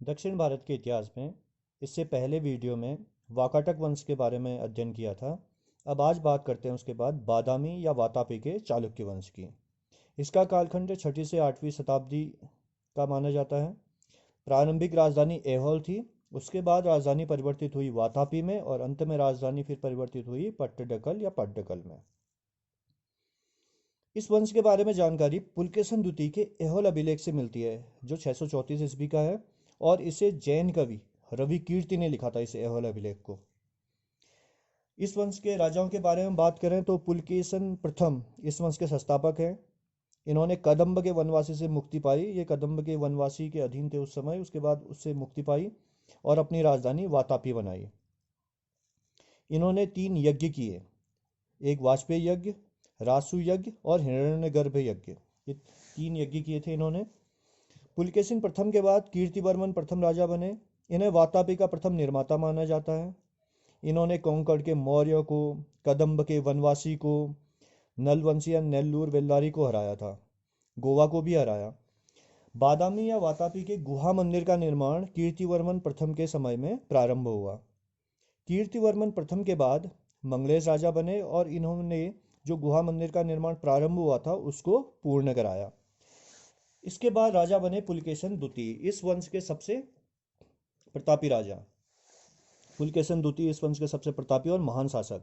दक्षिण भारत के इतिहास में इससे पहले वीडियो में वाकाटक वंश के बारे में अध्ययन किया था। अब आज बात करते हैं उसके बाद बादामी या वातापी के चालुक्य वंश की। इसका कालखंड 6वीं से 8वीं शताब्दी का माना जाता है। प्रारंभिक राजधानी ऐहोल थी। उसके बाद राजधानी परिवर्तित हुई वातापी में और अंत में राजधानी फिर परिवर्तित हुई पट्टडकल या पट्टडकल में। इस वंश के बारे में जानकारी पुलकेशन द्वितीय के ऐहोल अभिलेख से मिलती है जो 634 ईस्वी का है और इसे जैन कवि रवि कीर्ति ने लिखा था इस ऐहोल अभिलेख को। इस वंश के राजाओं के बारे में बात करें तो पुलकेशन प्रथम इस वंश के संस्थापक हैं। इन्होंने कदम्ब के वनवासी से मुक्ति पाई। ये कदम्ब के वनवासी के अधीन थे उस समय। उसके बाद उससे मुक्ति पाई और अपनी राजधानी वातापी बनाई। इन्होंने 3 यज्ञ किए, एक वाजपेयी यज्ञ, रासु यज्ञ और हिरण्यगर्भ यज्ञ। ये 3 यज्ञ किए थे इन्होंने। पुलकेशिन प्रथम के बाद कीर्तिवर्मन प्रथम राजा बने। इन्हें वातापी का प्रथम निर्माता माना जाता है। इन्होंने कोंकण के मौर्य को, कदम्ब के वनवासी को, नलवंशी या नेल्लूर वेल्लारी को हराया था। गोवा को भी हराया। बादामी या वातापी के गुहा मंदिर का निर्माण कीर्तिवर्मन प्रथम के समय में प्रारंभ हुआ। कीर्तिवर्मन प्रथम के बाद मंगलेश राजा बने और इन्होंने जो गुहा मंदिर का निर्माण प्रारंभ हुआ था उसको पूर्ण कराया। इसके बाद राजा बने पुलकेशन द्वितीय, इस वंश के सबसे प्रतापी राजा। पुलकेशन द्वितीय इस वंश के सबसे प्रतापी और महान शासक।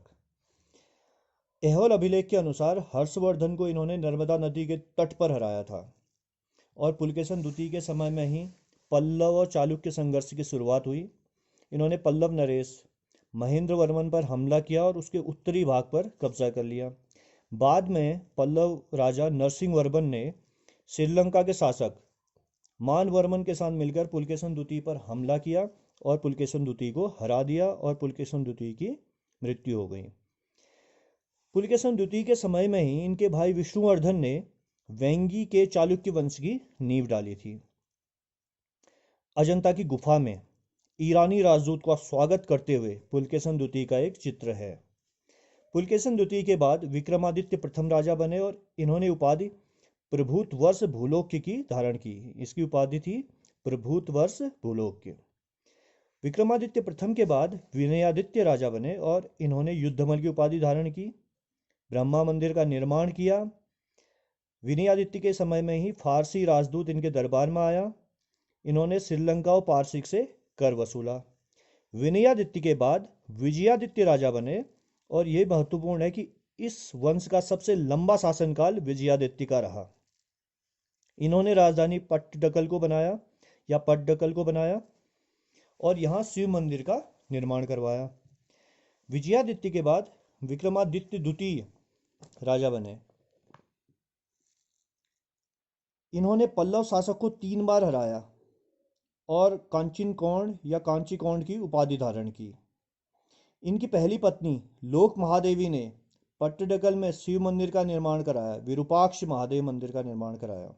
ऐहोल अभिलेख के अनुसार हर्षवर्धन को इन्होंने नर्मदा नदी के तट पर हराया था और पुलकेशन द्वितीय के समय में ही पल्लव और चालुक्य संघर्ष की शुरुआत हुई। इन्होंने पल्लव नरेश महेंद्र वर्मन पर हमला किया और उसके उत्तरी भाग पर कब्जा कर लिया। बाद में पल्लव राजा नरसिंह वर्मन ने श्रीलंका के शासक मानवर्मन के साथ मिलकर पुलकेशन द्वितीय पर हमला किया और पुलकेशन द्वितीय को हरा दिया और पुलकेशन द्वितीय की मृत्यु हो गई। पुलकेशन द्वितीय के समय में ही इनके भाई विष्णुवर्धन ने वेंगी के चालुक्य वंश की नींव डाली थी। अजंता की गुफा में ईरानी राजदूत का स्वागत करते हुए पुलकेशन द्वितीय का एक चित्र है। पुलकेशन द्वितीय के बाद विक्रमादित्य प्रथम राजा बने और इन्होंने उपाधि प्रभूतवर्ष भूलोक्य की धारण की। इसकी उपाधि थी प्रभूतवर्ष भूलोक्य। विक्रमादित्य प्रथम के बाद विनयादित्य राजा बने और इन्होंने युद्धमल की उपाधि धारण की। ब्रह्मा मंदिर का निर्माण किया। विनयादित्य के समय में ही फारसी राजदूत इनके दरबार में आया। इन्होंने श्रीलंका और पारसिक से कर वसूला। विनयादित्य के बाद विजयादित्य राजा बने और यह महत्वपूर्ण है कि इस वंश का सबसे लंबा शासनकाल विजयादित्य का रहा। इन्होंने राजधानी पट्टडकल को बनाया या पट्टडकल को बनाया और यहाँ शिव मंदिर का निर्माण करवाया। विजयादित्य के बाद विक्रमादित्य द्वितीय राजा बने। इन्होंने पल्लव शासक को 3 बार हराया और कांचीकौंड या कांचीकौंड की उपाधि धारण की। इनकी पहली पत्नी लोक महादेवी ने पट्टडकल में शिव मंदिर का निर्माण कराया, विरूपाक्ष महादेव मंदिर का निर्माण कराया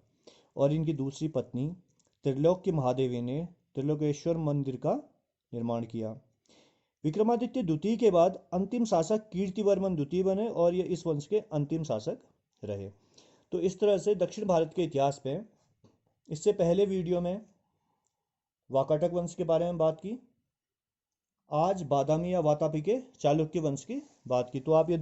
और इनकी दूसरी पत्नी त्रिलोक्य महादेवी ने त्रिलोकेश्वर मंदिर का निर्माण किया। विक्रमादित्य द्वितीय के बाद अंतिम शासक कीर्तिवर्मन द्वितीय बने और ये इस वंश के अंतिम शासक रहे। तो इस तरह से दक्षिण भारत के इतिहास में इससे पहले वीडियो में वाकाटक वंश के बारे में बात की। आज बादामी या वातापी के चालुक्य वंश की बात की। तो आप ये